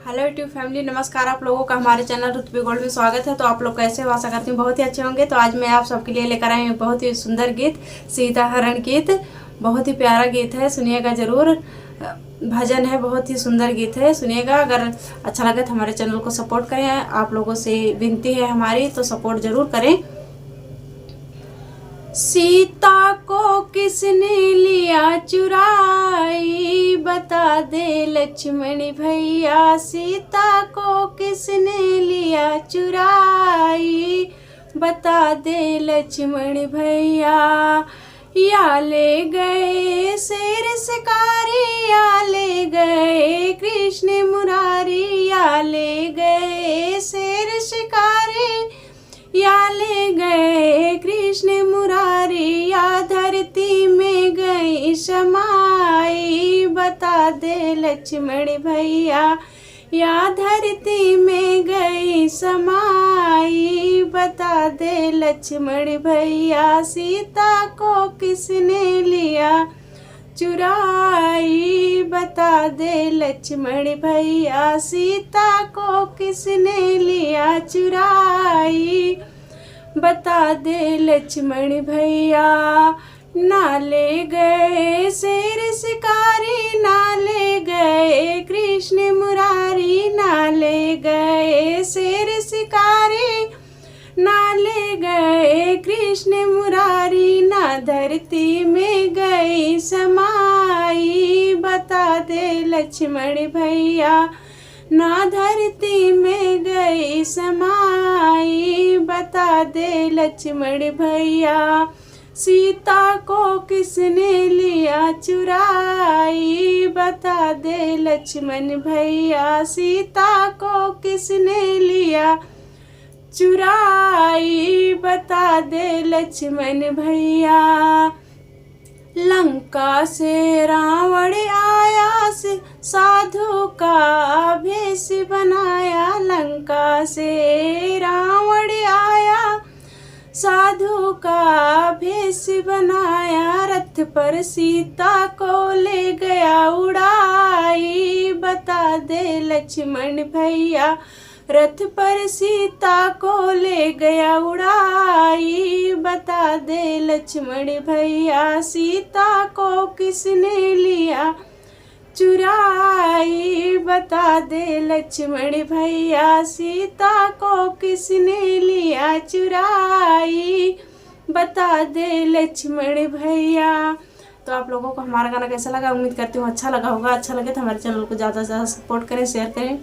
Hello YouTube family, नमस्कार। आप लोगों का हमारे चैनल रुतबी गोल्ड में स्वागत है। तो आप लोग कैसे हो? आशा करती हूँ बहुत ही अच्छे होंगे। तो आज मैं आप सबके लिए लेकर आई हूँ बहुत ही सुंदर गीत, सीता हरण गीत। बहुत ही प्यारा गीत है, सुनिएगा ज़रूर। भजन है, बहुत ही सुंदर गीत है, सुनिएगा। अगर अच्छा लगे तो हमारे चैनल को सपोर्ट करें। आप लोगों से विनती है हमारी, तो सपोर्ट ज़रूर करें। सीता को किसने लिया चुराई, बता दे लक्ष्मण भैया। सीता को किसने लिया चुराई, बता दे लक्ष्मण भैया। या ले गए शेर शिकारी, या ले गए कृष्ण मुरारी। या ले गए शेर शिकारी, या ले गए कृष्ण मुरारी। या धरती में गई समाई, बता दे लक्ष्मण भैया। या धरती में गई समाई, बता दे लक्ष्मण भैया। सीता को किसने लिया चुराई, बता दे लक्ष्मण भैया। सीता को किसने लिया चुराई, बता दे लक्ष्मण भैया। ना ले गए शेर शिकारी, ना ले गए कृष्ण मुरारी। ना ले गए शेर शिकारी, ना ले गए कृष्ण मुरारी। ना धरती में गई समाई, बता दे लक्ष्मण भैया। ना धरती में गई समाई, बता दे लक्ष्मण भैया। सीता को किसने लिया चुराई, बता दे लक्ष्मण भैया। सीता को किसने लिया चुराई, बता दे लक्ष्मण भैया। लंका से रावण आया, साधु का भेष बनाया। लंका से रावण आया, साधु का भेष बनाया। रथ पर सीता को ले गया उड़ाई, बता दे लक्ष्मण भैया। रथ पर सीता को ले गया उड़ाई, बता दे लक्ष्मण भैया। सीता को किसने लिया चुराई, बता दे लक्ष्मण भैया। सीता को किसने लिया चुराई, बता दे लक्ष्मण भैया। तो आप लोगों को हमारा गाना कैसा लगा? उम्मीद करती हूँ अच्छा लगा होगा। अच्छा लगे तो हमारे चैनल को ज़्यादा से ज़्यादा सपोर्ट करें, शेयर करें।